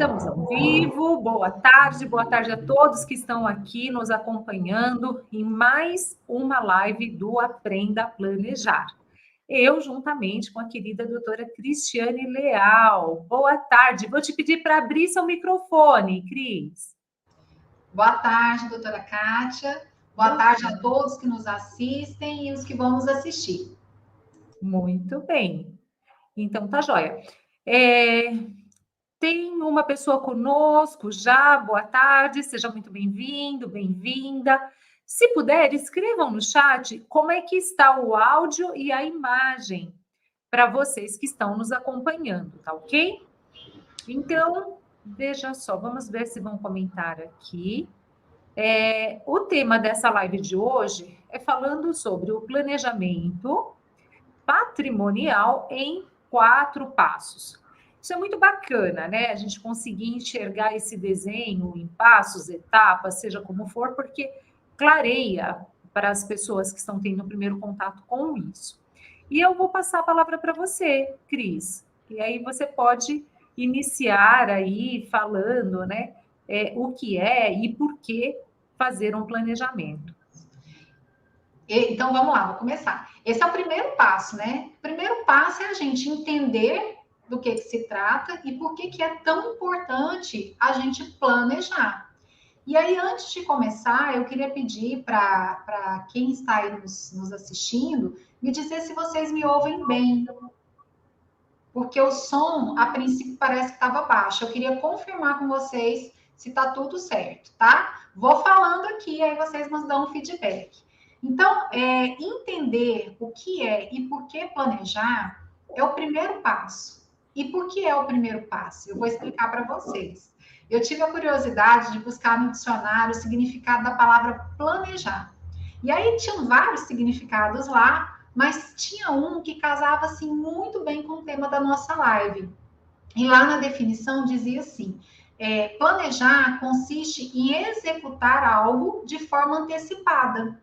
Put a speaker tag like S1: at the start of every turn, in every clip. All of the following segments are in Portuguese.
S1: Estamos ao vivo, boa tarde a todos que estão aqui nos acompanhando em mais uma live do Aprenda a Planejar. Eu, juntamente com a querida doutora Cristiane Leal. Boa tarde, vou te pedir para abrir seu microfone, Cris.
S2: Boa tarde, doutora Kátia. Boa tarde a todos que nos assistem e os que vão nos assistir.
S1: Muito bem. Então, tá joia. Tem uma pessoa conosco já, boa tarde, seja muito bem-vindo, bem-vinda. Se puder, escrevam no chat como é que está o áudio e a imagem para vocês que estão nos acompanhando, tá ok? Então, veja só, vamos ver se vão comentar aqui. O tema dessa live de hoje é falando sobre o planejamento patrimonial em 4 passos. Isso é muito bacana, né? A gente conseguir enxergar esse desenho em passos, etapas, seja como for, porque clareia para as pessoas que estão tendo o primeiro contato com isso. E eu vou passar a palavra para você, Cris. E aí você pode iniciar aí falando, né? O que é e por que fazer um planejamento.
S2: Então, vamos lá, vou começar. Esse é o primeiro passo, né? O primeiro passo é a gente entender do que se trata e por que é tão importante a gente planejar. E aí, antes de começar, eu queria pedir para quem está aí nos assistindo, me dizer se vocês me ouvem bem. Porque o som, a princípio, parece que estava baixo. Eu queria confirmar com vocês se está tudo certo, tá? Vou falando aqui, aí vocês nos dão um feedback. Então, entender o que é e por que planejar é o primeiro passo. E por que é o primeiro passo? Eu vou explicar para vocês. Eu tive a curiosidade de buscar no dicionário o significado da palavra planejar. E aí tinham vários significados lá, mas tinha um que casava assim muito bem com o tema da nossa live. E lá na definição dizia assim: planejar consiste em executar algo de forma antecipada.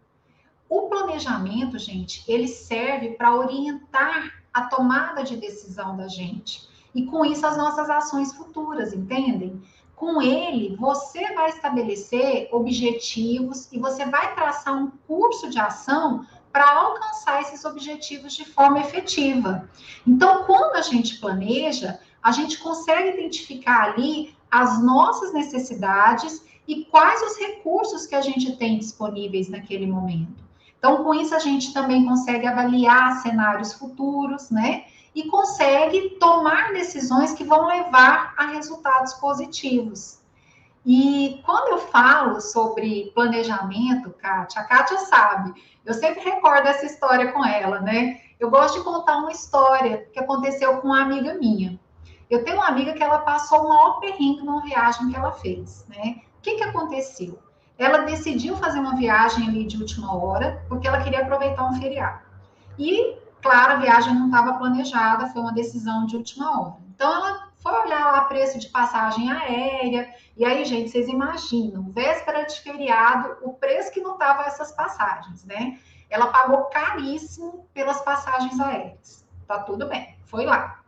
S2: O planejamento, gente, ele serve para orientar a tomada de decisão da gente. E com isso as nossas ações futuras, entendem? Com ele, você vai estabelecer objetivos e você vai traçar um curso de ação para alcançar esses objetivos de forma efetiva. Então, quando a gente planeja, a gente consegue identificar ali as nossas necessidades e quais os recursos que a gente tem disponíveis naquele momento. Então, com isso, a gente também consegue avaliar cenários futuros, né? E consegue tomar decisões que vão levar a resultados positivos. E quando eu falo sobre planejamento, Kátia, a Kátia sabe, eu sempre recordo essa história com ela, né? Eu gosto de contar uma história que aconteceu com uma amiga minha. Eu tenho uma amiga que ela passou o maior perrengue numa viagem que ela fez, né? O que aconteceu? Ela decidiu fazer uma viagem ali de última hora, porque ela queria aproveitar um feriado. E, claro, a viagem não estava planejada, foi uma decisão de última hora. Então, ela foi olhar lá o preço de passagem aérea, e aí, gente, vocês imaginam, véspera de feriado, o preço que não estavam essas passagens, né? Ela pagou caríssimo pelas passagens aéreas. Tá tudo bem, foi lá.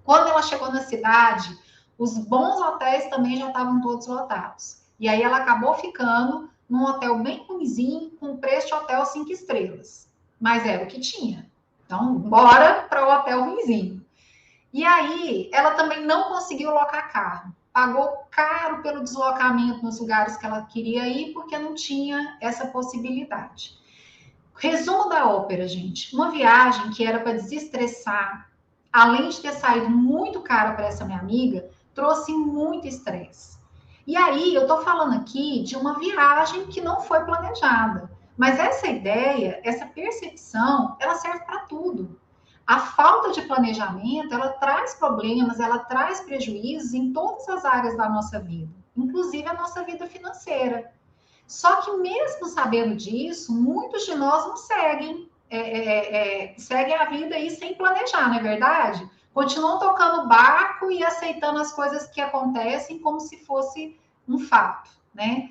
S2: Quando ela chegou na cidade, os bons hotéis também já estavam todos lotados. E aí ela acabou ficando num hotel bem ruimzinho, com preço de hotel 5 estrelas. Mas era o que tinha. Então, bora para o hotel ruimzinho. E aí, ela também não conseguiu locar carro. Pagou caro pelo deslocamento nos lugares que ela queria ir, porque não tinha essa possibilidade. Resumo da ópera, gente. Uma viagem que era para desestressar, além de ter saído muito cara para essa minha amiga, trouxe muito estresse. E aí, eu estou falando aqui de uma viagem que não foi planejada. Mas essa ideia, essa percepção, ela serve para tudo. A falta de planejamento, ela traz problemas, ela traz prejuízos em todas as áreas da nossa vida, inclusive a nossa vida financeira. Só que mesmo sabendo disso, muitos de nós não seguem, seguem a vida aí sem planejar, não é verdade? Continuam tocando barco e aceitando as coisas que acontecem como se fosse um fato, né?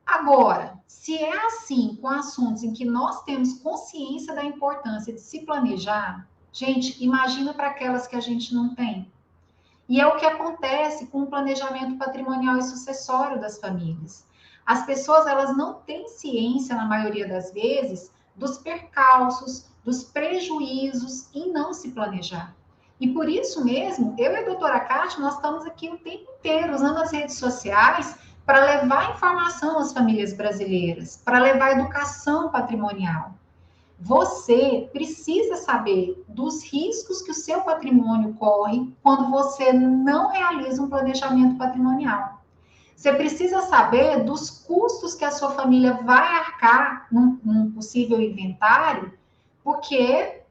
S2: Agora, se é assim com assuntos em que nós temos consciência da importância de se planejar, gente, imagina para aquelas que a gente não tem. E é o que acontece com o planejamento patrimonial e sucessório das famílias. As pessoas, elas não têm ciência, na maioria das vezes, dos percalços, dos prejuízos em não se planejar. E por isso mesmo, eu e a doutora Cátia, nós estamos aqui o tempo inteiro usando as redes sociais para levar informação às famílias brasileiras, para levar educação patrimonial. Você precisa saber dos riscos que o seu patrimônio corre quando você não realiza um planejamento patrimonial. Você precisa saber dos custos que a sua família vai arcar num possível inventário, porque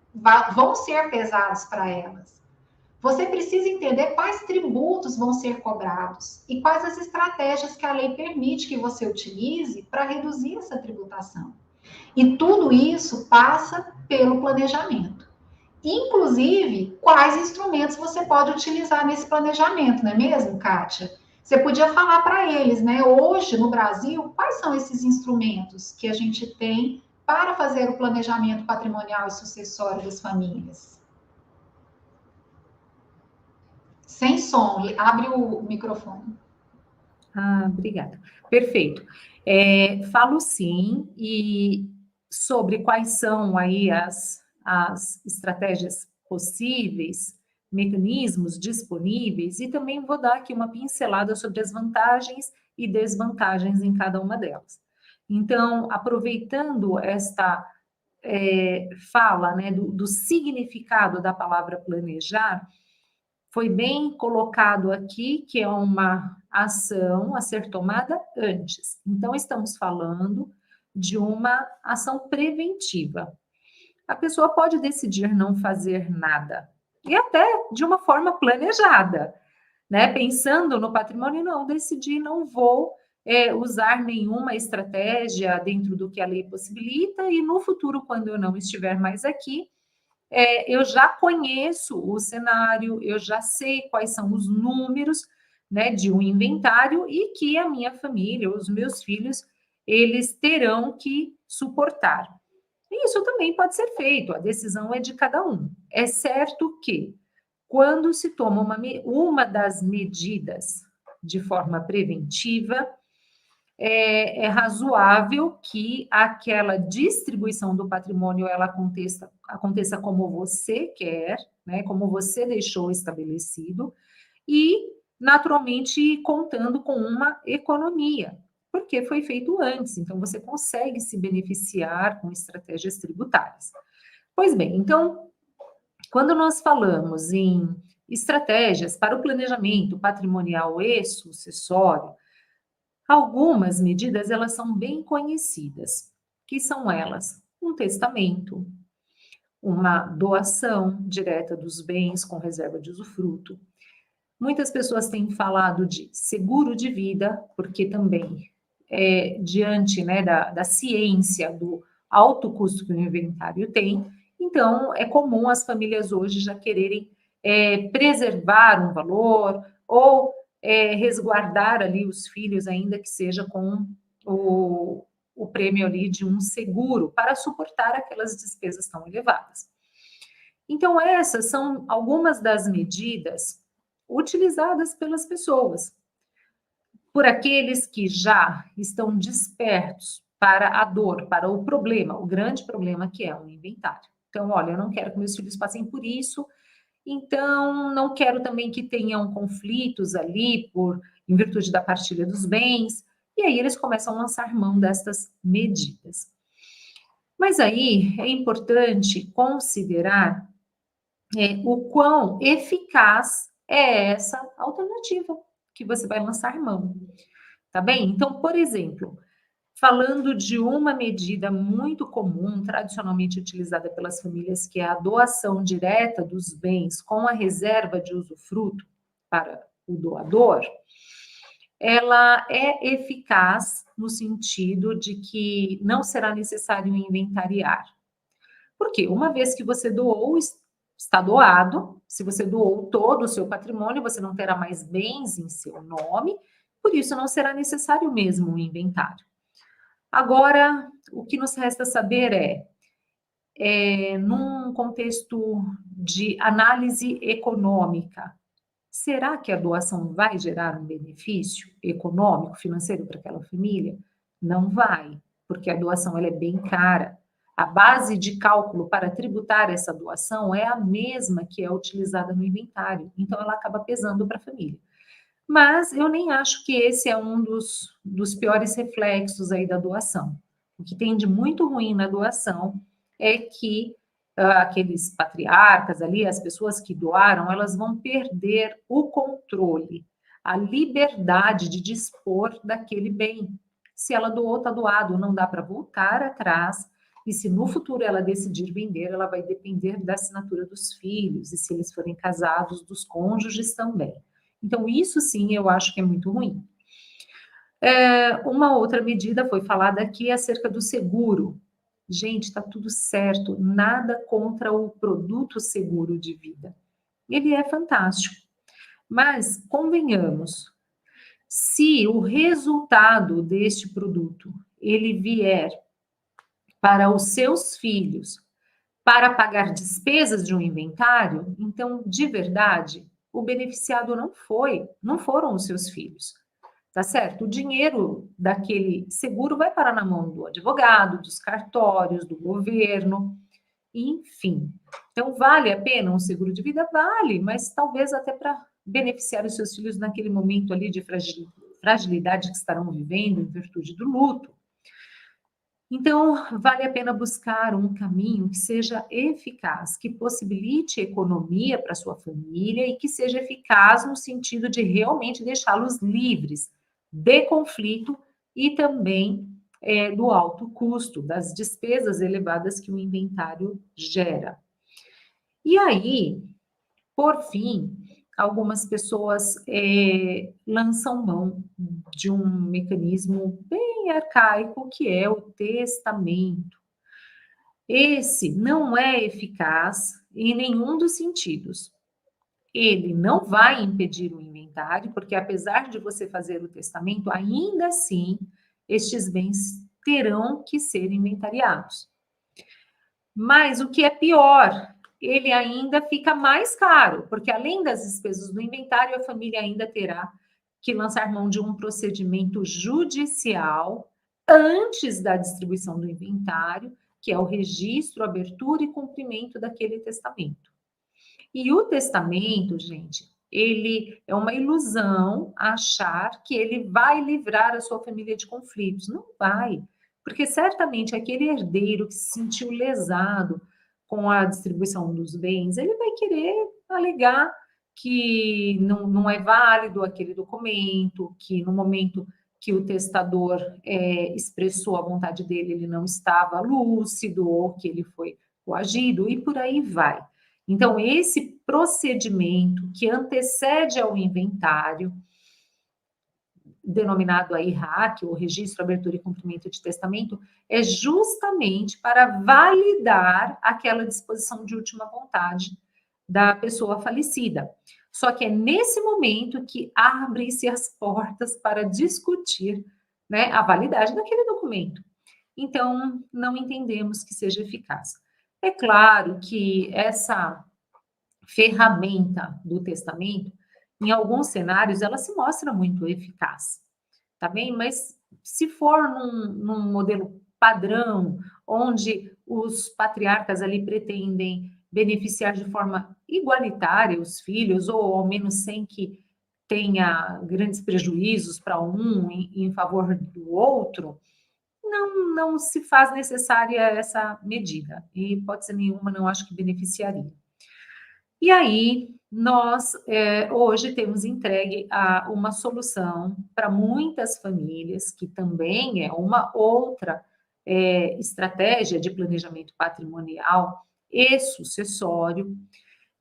S2: vão ser pesados para elas. Você precisa entender quais tributos vão ser cobrados e quais as estratégias que a lei permite que você utilize para reduzir essa tributação. E tudo isso passa pelo planejamento. Inclusive, quais instrumentos você pode utilizar nesse planejamento, não é mesmo, Kátia? Você podia falar para eles, né? Hoje, no Brasil, quais são esses instrumentos que a gente tem para fazer o planejamento patrimonial e sucessório das famílias? Sem som, abre o microfone.
S1: Obrigada. Perfeito. Falo sim, e sobre quais são aí as estratégias possíveis, mecanismos disponíveis, e também vou dar aqui uma pincelada sobre as vantagens e desvantagens em cada uma delas. Então, aproveitando esta fala, né, do significado da palavra planejar, foi bem colocado aqui que é uma ação a ser tomada antes. Então, estamos falando de uma ação preventiva. A pessoa pode decidir não fazer nada, e até de uma forma planejada, né? Pensando no patrimônio, não, decidi, não vou usar nenhuma estratégia dentro do que a lei possibilita, e no futuro, quando eu não estiver mais aqui, eu já conheço o cenário, eu já sei quais são os números, né, de um inventário, e que a minha família, os meus filhos, eles terão que suportar. E isso também pode ser feito, a decisão é de cada um. É certo que, quando se toma uma das medidas de forma preventiva, é razoável que aquela distribuição do patrimônio ela aconteça como você quer, né, como você deixou estabelecido, e, naturalmente, contando com uma economia, porque foi feito antes, então você consegue se beneficiar com estratégias tributárias. Pois bem, então, quando nós falamos em estratégias para o planejamento patrimonial e sucessório, algumas medidas, elas são bem conhecidas, que são elas: um testamento, uma doação direta dos bens com reserva de usufruto. Muitas pessoas têm falado de seguro de vida, porque também, diante, né, da ciência, do alto custo que o inventário tem, então é comum as famílias hoje já quererem preservar um valor, ou resguardar ali os filhos, ainda que seja com o prêmio ali de um seguro, para suportar aquelas despesas tão elevadas. Então, essas são algumas das medidas utilizadas pelas pessoas, por aqueles que já estão despertos para a dor, para o problema, o grande problema que é o inventário. Então, olha, eu não quero que meus filhos passem por isso, então não quero também que tenham conflitos ali em virtude da partilha dos bens, e aí eles começam a lançar mão destas medidas. Mas aí é importante considerar o quão eficaz é essa alternativa que você vai lançar mão, tá bem? Então, por exemplo, falando de uma medida muito comum, tradicionalmente utilizada pelas famílias, que é a doação direta dos bens com a reserva de usufruto para o doador, ela é eficaz no sentido de que não será necessário inventariar. Porque uma vez que você doou, está doado. Se você doou todo o seu patrimônio, você não terá mais bens em seu nome, por isso não será necessário mesmo um inventário. Agora, o que nos resta saber num contexto de análise econômica, será que a doação vai gerar um benefício econômico, financeiro para aquela família? Não vai, porque a doação ela é bem cara. A base de cálculo para tributar essa doação é a mesma que é utilizada no inventário, então ela acaba pesando para a família. Mas eu nem acho que esse é um dos piores reflexos aí da doação. O que tem de muito ruim na doação é que aqueles patriarcas ali, as pessoas que doaram, elas vão perder o controle, a liberdade de dispor daquele bem. Se ela doou, está doado, não dá para voltar atrás. E se no futuro ela decidir vender, ela vai depender da assinatura dos filhos, e se eles forem casados, dos cônjuges também. Então, isso sim eu acho que é muito ruim. Uma outra medida foi falada aqui acerca do seguro. Gente, está tudo certo, nada contra o produto seguro de vida. Ele é fantástico. Mas, convenhamos, se o resultado deste produto, ele vier para os seus filhos, para pagar despesas de um inventário, então, de verdade, o beneficiado não foram os seus filhos, tá certo? O dinheiro daquele seguro vai parar na mão do advogado, dos cartórios, do governo, enfim. Então, vale a pena um seguro de vida? Vale, mas talvez até para beneficiar os seus filhos naquele momento ali de fragilidade que estarão vivendo em virtude do luto. Então, vale a pena buscar um caminho que seja eficaz, que possibilite economia para sua família e que seja eficaz no sentido de realmente deixá-los livres de conflito e também do alto custo, das despesas elevadas que o inventário gera. E aí, por fim, algumas pessoas lançam mão de um mecanismo bem arcaico, que é o testamento. Esse não é eficaz em nenhum dos sentidos. Ele não vai impedir o inventário, porque apesar de você fazer o testamento, ainda assim, estes bens terão que ser inventariados. Mas o que é pior, ele ainda fica mais caro, porque além das despesas do inventário, a família ainda terá que lançar mão de um procedimento judicial antes da distribuição do inventário, que é o registro, abertura e cumprimento daquele testamento. E o testamento, gente, ele é uma ilusão achar que ele vai livrar a sua família de conflitos. Não vai, porque certamente aquele herdeiro que se sentiu lesado com a distribuição dos bens, ele vai querer alegar que não é válido aquele documento, que no momento que o testador expressou a vontade dele, ele não estava lúcido, ou que ele foi coagido, e por aí vai. Então, esse procedimento que antecede ao inventário, denominado aí RAC, ou Registro, Abertura e Cumprimento de Testamento, é justamente para validar aquela disposição de última vontade da pessoa falecida. Só que é nesse momento que abrem-se as portas para discutir, né, a validade daquele documento. Então, não entendemos que seja eficaz. É claro que essa ferramenta do testamento, em alguns cenários, ela se mostra muito eficaz, tá bem? Mas se for num modelo padrão, onde os patriarcas ali pretendem beneficiar de forma igualitária os filhos, ou ao menos sem que tenha grandes prejuízos para um em favor do outro, não se faz necessária essa medida. E hipótese nenhuma, não acho que beneficiaria. E aí, nós hoje temos entregue uma solução para muitas famílias, que também é uma outra estratégia de planejamento patrimonial e sucessório,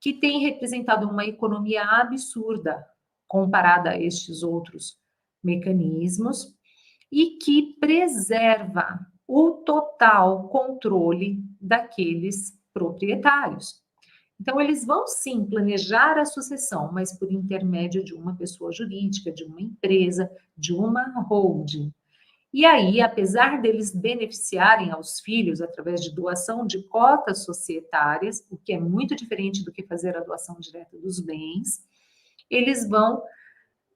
S1: que tem representado uma economia absurda comparada a estes outros mecanismos e que preserva o total controle daqueles proprietários. Então, eles vão sim planejar a sucessão, mas por intermédio de uma pessoa jurídica, de uma empresa, de uma holding. E aí, apesar deles beneficiarem aos filhos através de doação de cotas societárias, o que é muito diferente do que fazer a doação direta dos bens, eles vão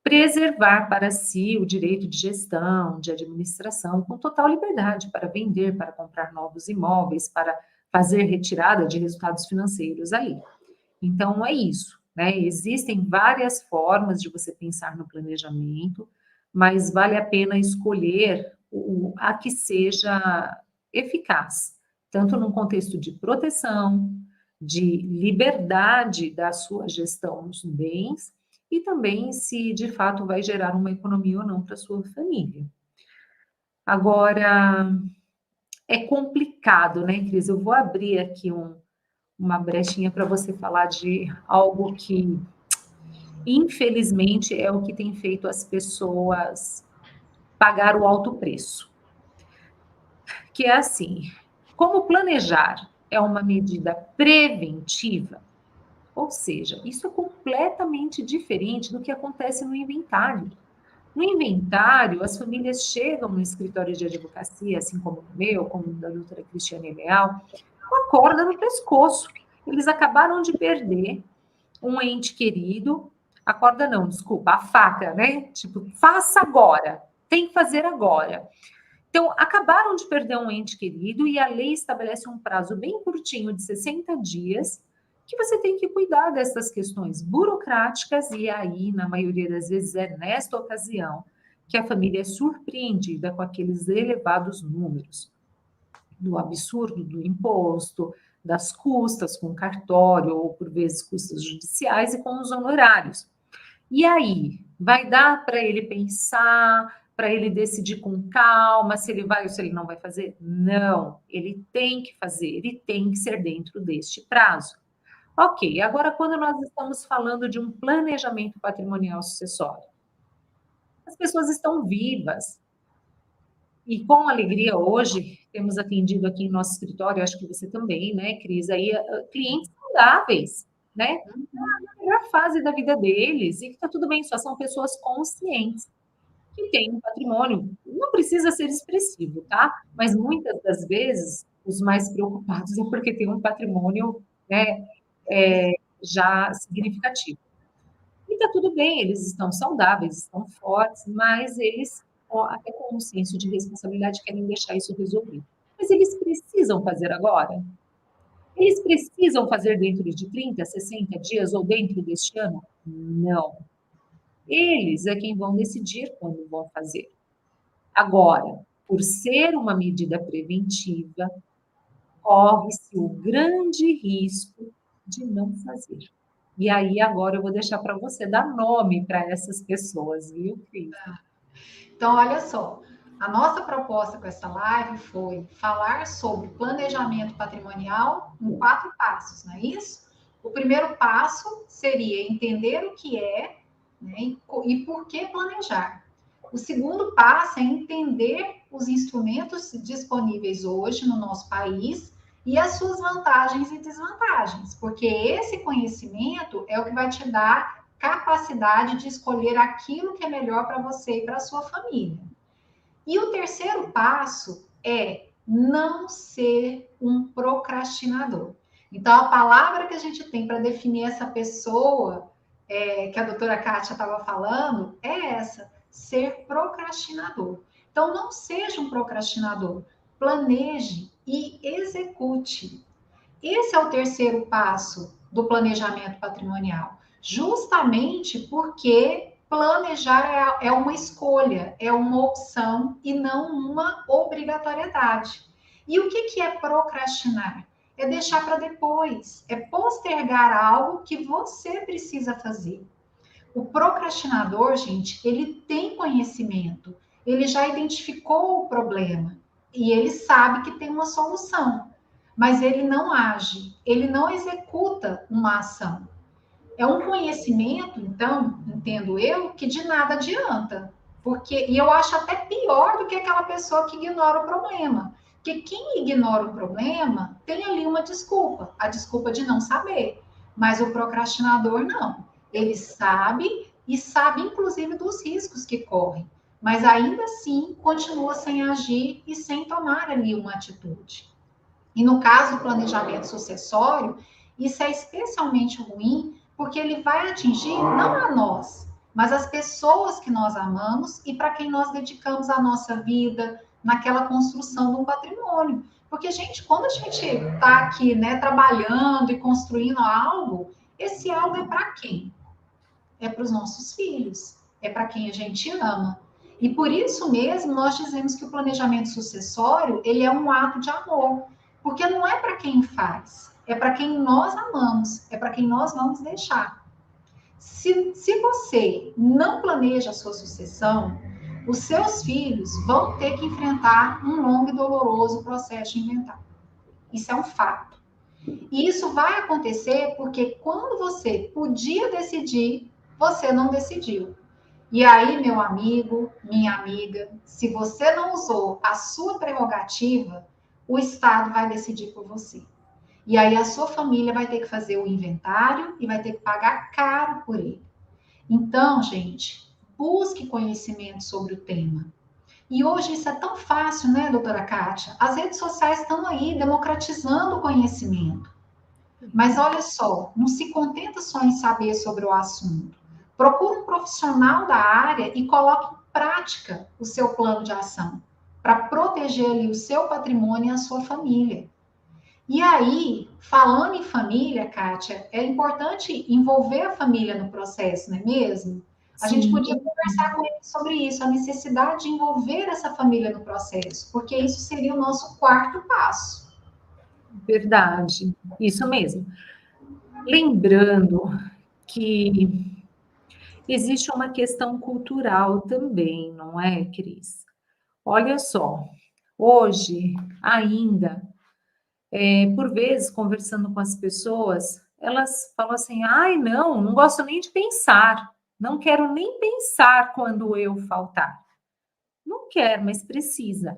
S1: preservar para si o direito de gestão, de administração, com total liberdade para vender, para comprar novos imóveis, para fazer retirada de resultados financeiros aí. Então, é isso, né? Existem várias formas de você pensar no planejamento, mas vale a pena escolher a que seja eficaz, tanto num contexto de proteção, de liberdade da sua gestão dos bens, e também se de fato vai gerar uma economia ou não para sua família. Agora, é complicado, né, Cris? Eu vou abrir aqui uma brechinha para você falar de algo que, infelizmente, é o que tem feito as pessoas pagar o alto preço. Que é assim, como planejar é uma medida preventiva, ou seja, isso é completamente diferente do que acontece no inventário. No inventário, as famílias chegam no escritório de advocacia, assim como o meu, como o da doutora Cristiane Leal, com a corda no pescoço. Eles acabaram de perder um ente querido, a corda não, desculpa, a faca, né? Tipo, faça agora, tem que fazer agora. Então, acabaram de perder um ente querido e a lei estabelece um prazo bem curtinho de 60 dias que você tem que cuidar dessas questões burocráticas e aí, na maioria das vezes, é nesta ocasião que a família é surpreendida com aqueles elevados números do absurdo do imposto, das custas com cartório ou, por vezes, custas judiciais e com os honorários. E aí, vai dar para ele pensar, para ele decidir com calma se ele vai ou se ele não vai fazer? Não, ele tem que fazer, ele tem que ser dentro deste prazo. Ok, agora quando nós estamos falando de um planejamento patrimonial sucessório, as pessoas estão vivas. E com alegria hoje, temos atendido aqui em nosso escritório, acho que você também, né, Cris, aí, clientes saudáveis, né? Na melhor fase da vida deles, e que está tudo bem, só são pessoas conscientes, que têm um patrimônio, não precisa ser expressivo, tá? Mas muitas das vezes, os mais preocupados é porque tem um patrimônio, né, já significativo. E está tudo bem, eles estão saudáveis, estão fortes, mas eles, até com um senso de responsabilidade, querem deixar isso resolvido. Mas eles precisam fazer agora? Eles precisam fazer dentro de 30, 60 dias ou dentro deste ano? Não. Eles é quem vão decidir quando vão fazer. Agora, por ser uma medida preventiva, corre-se o grande risco de não fazer. E aí, agora eu vou deixar para você dar nome para essas pessoas, viu, Cris?
S2: Então, olha só, a nossa proposta com essa live foi falar sobre planejamento patrimonial em 4 passos, não é isso? O primeiro passo seria entender o que é, né, e por que planejar. O segundo passo é entender os instrumentos disponíveis hoje no nosso país e as suas vantagens e desvantagens, porque esse conhecimento é o que vai te dar capacidade de escolher aquilo que é melhor para você e para a sua família. E o terceiro passo é não ser um procrastinador. Então, a palavra que a gente tem para definir essa pessoa, que a doutora Kátia estava falando, é essa: ser procrastinador. Então, não seja um procrastinador. Planeje e execute. Esse é o terceiro passo do planejamento patrimonial, justamente porque planejar é uma escolha, é uma opção e não uma obrigatoriedade. E o que é procrastinar? É deixar para depois, é postergar algo que você precisa fazer. O procrastinador, gente, ele tem conhecimento, ele já identificou o problema e ele sabe que tem uma solução, mas ele não age, ele não executa uma ação. É um conhecimento, então, entendo eu, que de nada adianta. E eu acho até pior do que aquela pessoa que ignora o problema. Porque quem ignora o problema tem ali uma desculpa, a desculpa de não saber. Mas o procrastinador não. Ele sabe e sabe, inclusive, dos riscos que correm. Mas ainda assim continua sem agir e sem tomar ali uma atitude. E no caso do planejamento sucessório, isso é especialmente ruim porque ele vai atingir não a nós, mas as pessoas que nós amamos e para quem nós dedicamos a nossa vida naquela construção de um patrimônio. Porque, gente, quando a gente está aqui, né, trabalhando e construindo algo, esse algo é para quem? É para os nossos filhos, é para quem a gente ama. E por isso mesmo nós dizemos que o planejamento sucessório, ele é um ato de amor, porque não é para quem faz, é para quem nós amamos, é para quem nós vamos deixar. Se você não planeja a sua sucessão, os seus filhos vão ter que enfrentar um longo e doloroso processo de inventário. Isso é um fato. E isso vai acontecer porque quando você podia decidir, você não decidiu. E aí, meu amigo, minha amiga, se você não usou a sua prerrogativa, o Estado vai decidir por você. E aí a sua família vai ter que fazer o inventário e vai ter que pagar caro por ele. Então, gente, busque conhecimento sobre o tema. E hoje isso é tão fácil, né, doutora Kátia? As redes sociais estão aí democratizando o conhecimento. Mas olha só, não se contenta só em saber sobre o assunto. Procure um profissional da área e coloque em prática o seu plano de ação para proteger ali o seu patrimônio e a sua família. E aí, falando em família, Kátia, é importante envolver a família no processo, não é mesmo? A gente
S1: Sim,
S2: podia conversar com ele sobre isso, a necessidade de envolver essa família no processo, porque isso seria o nosso quarto passo.
S1: verdade. Isso mesmo. Lembrando que existe uma questão cultural também, não é, Cris? Olha só, hoje ainda, por vezes, conversando com as pessoas, elas falam assim: ai, não, não gosto nem de pensar, não quero nem pensar quando eu faltar. Não quer, mas precisa.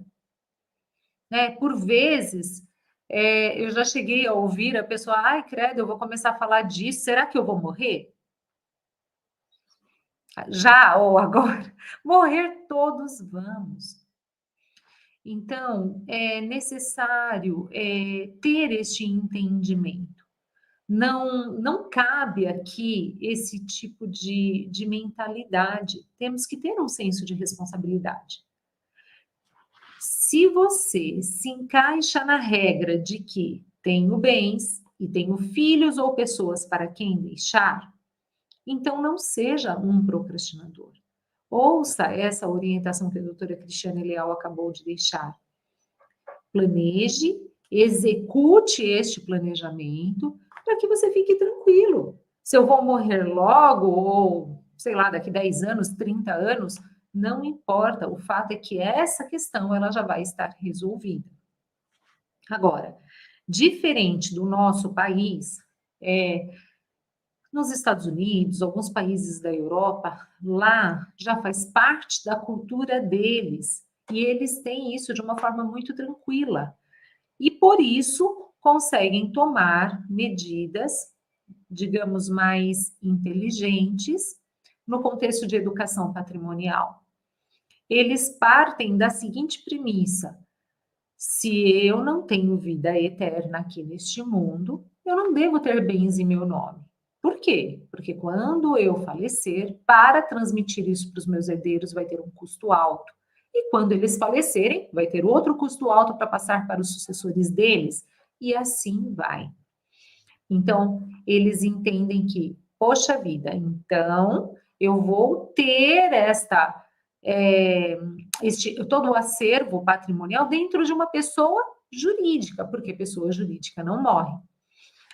S1: Né? Por vezes, eu já cheguei a ouvir a pessoa: ai, credo, eu vou começar a falar disso, será que eu vou morrer? Já ou agora? Morrer todos vamos. Então, é necessário ter este entendimento. Não cabe aqui esse tipo de mentalidade. Temos que ter um senso de responsabilidade. Se você se encaixa na regra de que tenho bens e tenho filhos ou pessoas para quem deixar, então não seja um procrastinador. Ouça essa orientação que a doutora Cristiane Leal acabou de deixar. Planeje, execute este planejamento para que você fique tranquilo. Se eu vou morrer logo, ou sei lá, daqui 10 anos, 30 anos, não importa. O fato é que essa questão ela já vai estar resolvida. Agora, diferente do nosso país, nos Estados Unidos, alguns países da Europa, lá já faz parte da cultura deles. E eles têm isso de uma forma muito tranquila. E por isso conseguem tomar medidas, digamos, mais inteligentes no contexto de educação patrimonial. Eles partem da seguinte premissa: se eu não tenho vida eterna aqui neste mundo, eu não devo ter bens em meu nome. Por quê? Porque quando eu falecer, para transmitir isso para os meus herdeiros vai ter um custo alto. E quando eles falecerem, vai ter outro custo alto para passar para os sucessores deles. E assim vai. Então, eles entendem que, poxa vida, então eu vou ter todo o acervo patrimonial dentro de uma pessoa jurídica, porque pessoa jurídica não morre.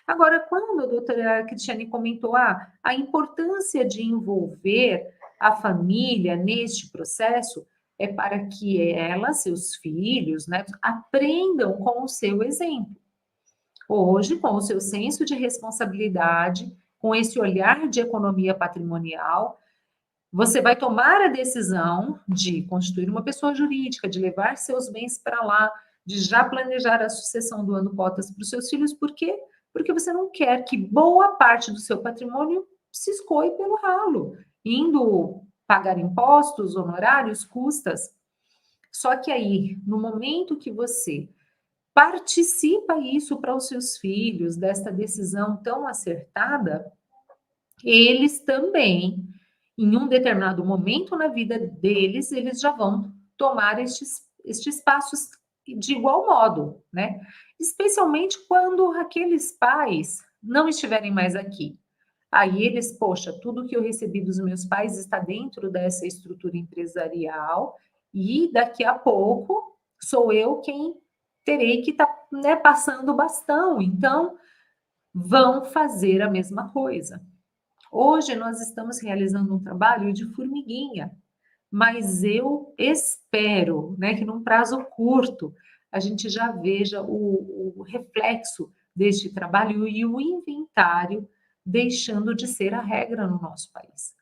S1: Agora, quando a doutora Cristiane comentou a importância de envolver a família neste processo, é para que ela, seus filhos, né, aprendam com o seu exemplo. Hoje, com o seu senso de responsabilidade, com esse olhar de economia patrimonial, você vai tomar a decisão de constituir uma pessoa jurídica, de levar seus bens para lá, de já planejar a sucessão doando cotas para os seus filhos. Por quê? Porque você não quer que boa parte do seu patrimônio se escoe pelo ralo, indo pagar impostos, honorários, custas. Só que aí, no momento que você participa isso para os seus filhos, desta decisão tão acertada, eles também, em um determinado momento na vida deles, eles já vão tomar estes passos de igual modo, né? Especialmente quando aqueles pais não estiverem mais aqui. Aí eles, poxa, tudo que eu recebi dos meus pais está dentro dessa estrutura empresarial e daqui a pouco sou eu quem terei que estar, né, passando o bastão. Então, vão fazer a mesma coisa. Hoje nós estamos realizando um trabalho de formiguinha, mas eu espero, né, que num prazo curto a gente já veja o reflexo deste trabalho e o inventário deixando de ser a regra no nosso país.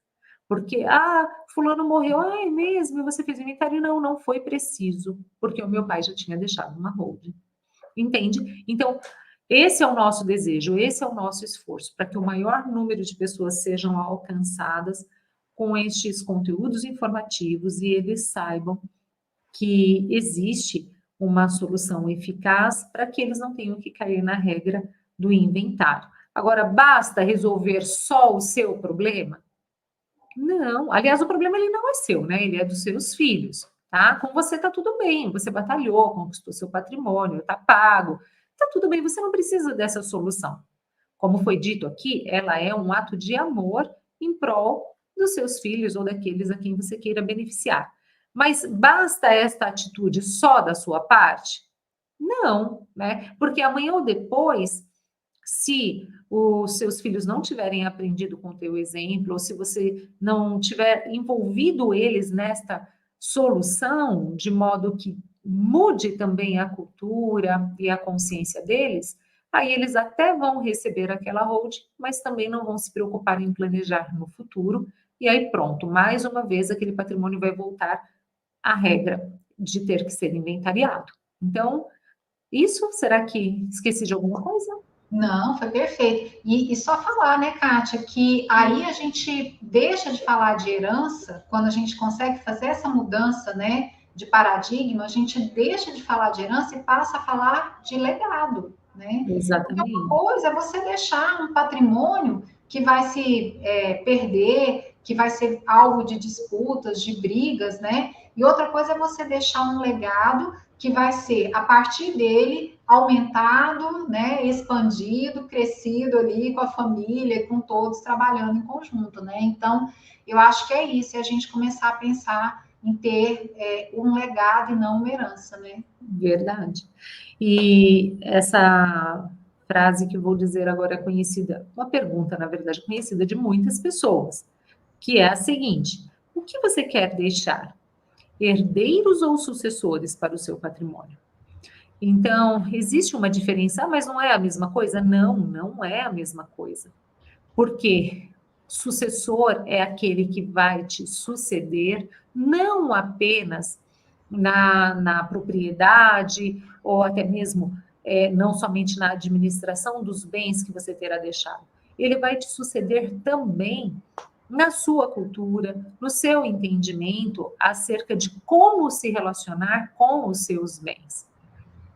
S1: Porque, fulano morreu, é mesmo, e você fez inventário? Não, não foi preciso, porque o meu pai já tinha deixado uma holding. Entende? Então, esse é o nosso desejo, esse é o nosso esforço, para que o maior número de pessoas sejam alcançadas com estes conteúdos informativos e eles saibam que existe uma solução eficaz para que eles não tenham que cair na regra do inventário. Agora, basta resolver só o seu problema? Não, aliás, o problema ele não é seu, né? Ele é dos seus filhos, tá? Com você tá tudo bem, você batalhou, conquistou seu patrimônio, tá pago, tá tudo bem, você não precisa dessa solução. Como foi dito aqui, ela é um ato de amor em prol dos seus filhos ou daqueles a quem você queira beneficiar. Mas basta esta atitude só da sua parte? Não, né? Porque amanhã ou depois, se os seus filhos não tiverem aprendido com o teu exemplo, ou se você não tiver envolvido eles nesta solução, de modo que mude também a cultura e a consciência deles, aí eles até vão receber aquela holding, mas também não vão se preocupar em planejar no futuro, e aí pronto, mais uma vez aquele patrimônio vai voltar à regra de ter que ser inventariado. Então, isso, será que esqueci de alguma coisa?
S2: Não, foi perfeito. E só falar, né, Kátia, que aí a gente deixa de falar de herança, quando a gente consegue fazer essa mudança, né, de paradigma, a gente deixa de falar de herança e passa a falar de legado, né? Porque uma
S1: Exatamente.
S2: coisa é você deixar um patrimônio que vai se perder, que vai ser alvo de disputas, de brigas, né? E outra coisa é você deixar um legado que vai ser, a partir dele, aumentado, né, expandido, crescido ali com a família, com todos trabalhando em conjunto, né? Então, eu acho que é isso, é a gente começar a pensar em ter um legado e não uma herança, né?
S1: Verdade. E essa frase que eu vou dizer agora é conhecida, uma pergunta, na verdade, conhecida de muitas pessoas, que é a seguinte: o que você quer deixar? Herdeiros ou sucessores para o seu patrimônio? Então, existe uma diferença, mas não é a mesma coisa? Não, não é a mesma coisa. Porque sucessor é aquele que vai te suceder, não apenas na propriedade, ou até mesmo não somente na administração dos bens que você terá deixado. Ele vai te suceder também na sua cultura, no seu entendimento acerca de como se relacionar com os seus bens.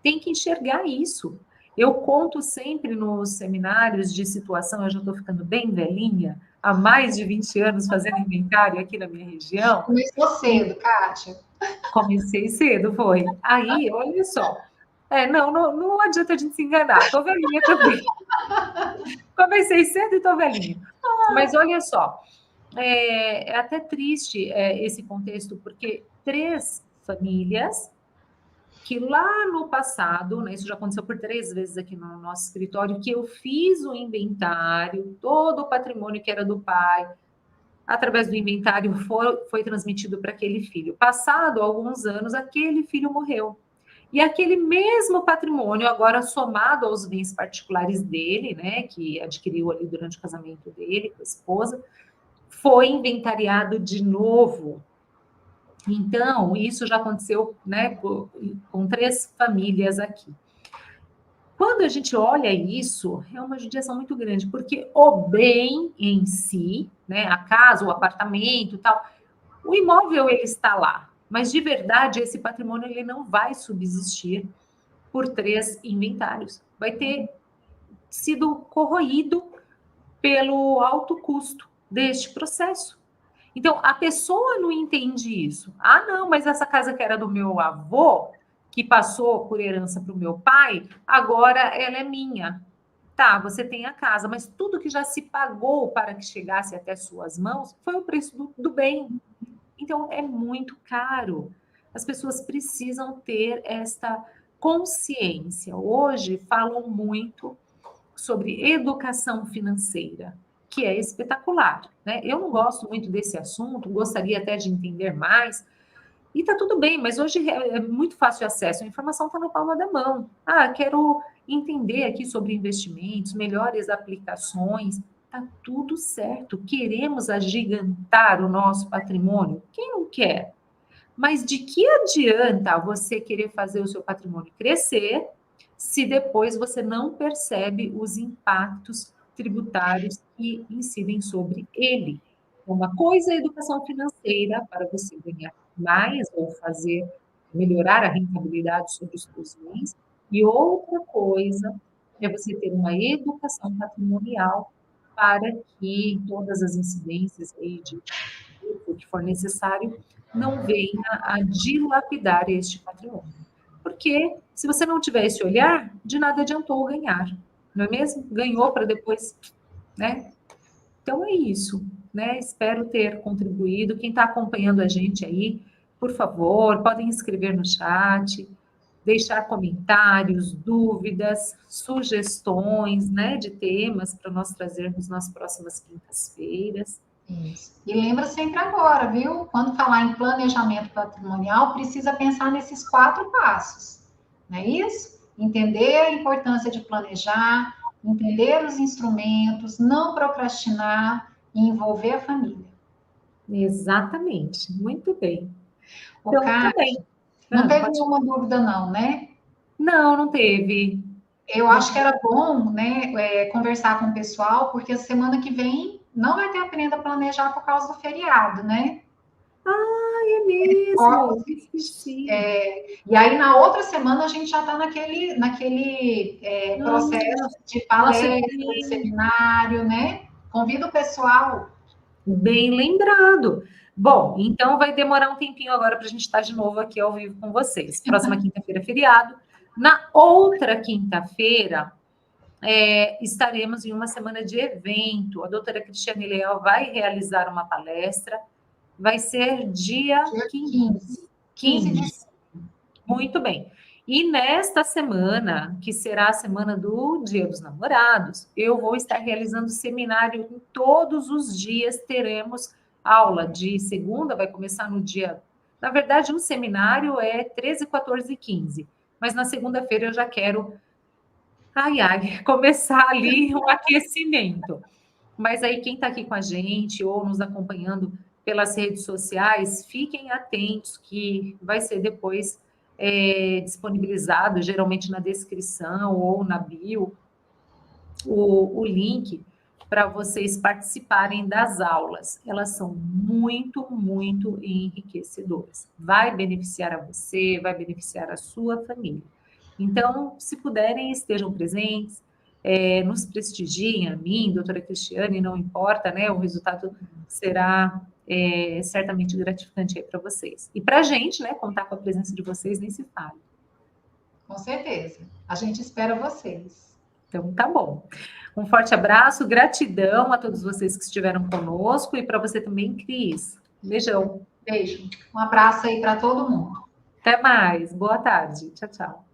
S1: Tem que enxergar isso. Eu conto sempre nos seminários de situação, eu já estou ficando bem velhinha, há mais de 20 anos fazendo inventário aqui na minha região.
S2: Começou cedo, Kátia.
S1: Comecei cedo, foi. Aí, olha só. Não adianta a gente se enganar. Estou velhinha também. Comecei cedo e estou velhinha. Mas olha só, é até triste esse contexto, porque 3 famílias que lá no passado, né, isso já aconteceu por 3 vezes aqui no nosso escritório, que eu fiz o inventário, todo o patrimônio que era do pai, através do inventário foi transmitido para aquele filho. Passado alguns anos, aquele filho morreu. E aquele mesmo patrimônio, agora somado aos bens particulares dele, né, que adquiriu ali durante o casamento dele com a esposa, foi inventariado de novo. Então, isso já aconteceu, né, com 3 famílias aqui. Quando a gente olha isso, é uma judiação muito grande, porque o bem em si, né, a casa, o apartamento, tal, o imóvel ele está lá, mas de verdade esse patrimônio ele não vai subsistir por 3 inventários. Vai ter sido corroído pelo alto custo deste processo. Então, a pessoa não entende isso. Ah, não, mas essa casa que era do meu avô, que passou por herança para o meu pai, agora ela é minha. Tá, você tem a casa, mas tudo que já se pagou para que chegasse até suas mãos foi o preço do bem. Então, é muito caro. As pessoas precisam ter esta consciência. Hoje falam muito sobre educação financeira, que é espetacular, né? Eu não gosto muito desse assunto, gostaria até de entender mais, e tá tudo bem, mas hoje é muito fácil acesso, a informação está na palma da mão. Ah, quero entender aqui sobre investimentos, melhores aplicações, tá tudo certo. Queremos agigantar o nosso patrimônio? Quem não quer? Mas de que adianta você querer fazer o seu patrimônio crescer se depois você não percebe os impactos tributários que incidem sobre ele? Uma coisa é a educação financeira para você ganhar mais ou fazer melhorar a rentabilidade sobre os seus bens, e outra coisa é você ter uma educação patrimonial para que todas as incidências aí de o que for necessário não venha a dilapidar este patrimônio. Porque se você não tiver esse olhar, de nada adiantou ganhar, não é mesmo? Ganhou para depois, né? Então é isso, né? Espero ter contribuído. Quem está acompanhando a gente aí, por favor, podem escrever no chat, deixar comentários, dúvidas, sugestões, né, de temas para nós trazermos nas próximas quintas-feiras.
S2: Isso. E lembra sempre agora, viu? Quando falar em planejamento patrimonial, precisa pensar nesses 4 passos, não é isso? Entender a importância de planejar, entender os instrumentos, não procrastinar e envolver a família.
S1: Exatamente, muito bem.
S2: O
S1: Então,
S2: Kátia,
S1: também.
S2: não teve
S1: Pode...
S2: nenhuma dúvida não, né?
S1: Não, não teve.
S2: Eu acho que era bom, né, conversar com o pessoal, porque a semana que vem não vai ter Aprenda a Planejar por causa do feriado, né?
S1: É mesmo, esqueci.
S2: E aí, na outra semana, a gente já está naquele processo de palestra, de seminário, né? Convido o pessoal.
S1: Bem lembrado. Bom, então vai demorar um tempinho agora para a gente estar de novo aqui ao vivo com vocês. Próxima quinta-feira, feriado. Na outra quinta-feira, estaremos em uma semana de evento. A doutora Cristiane Leal vai realizar uma palestra. Vai ser dia 15. 15. Muito bem. E nesta semana, que será a semana do Dia dos Namorados, eu vou estar realizando seminário em todos os dias. Teremos aula de segunda, vai começar no dia... Na verdade, um seminário é 13, 14 e 15. Mas na segunda-feira eu já quero... começar ali um aquecimento. Mas aí quem está aqui com a gente ou nos acompanhando pelas redes sociais, fiquem atentos que vai ser depois disponibilizado, geralmente na descrição ou na bio, o link para vocês participarem das aulas. Elas são muito, muito enriquecedoras. Vai beneficiar a você, vai beneficiar a sua família. Então, se puderem, estejam presentes, nos prestigiem, a mim, doutora Cristiane, não importa, né? O resultado será certamente gratificante aí para vocês. E para a gente, né? Contar com a presença de vocês, nem se fale.
S2: Com certeza. A gente espera vocês.
S1: Então, tá bom. Um forte abraço, gratidão a todos vocês que estiveram conosco e para você também, Cris. Beijão.
S2: Beijo. Um abraço aí para todo mundo.
S1: Até mais. Boa tarde. Tchau, tchau.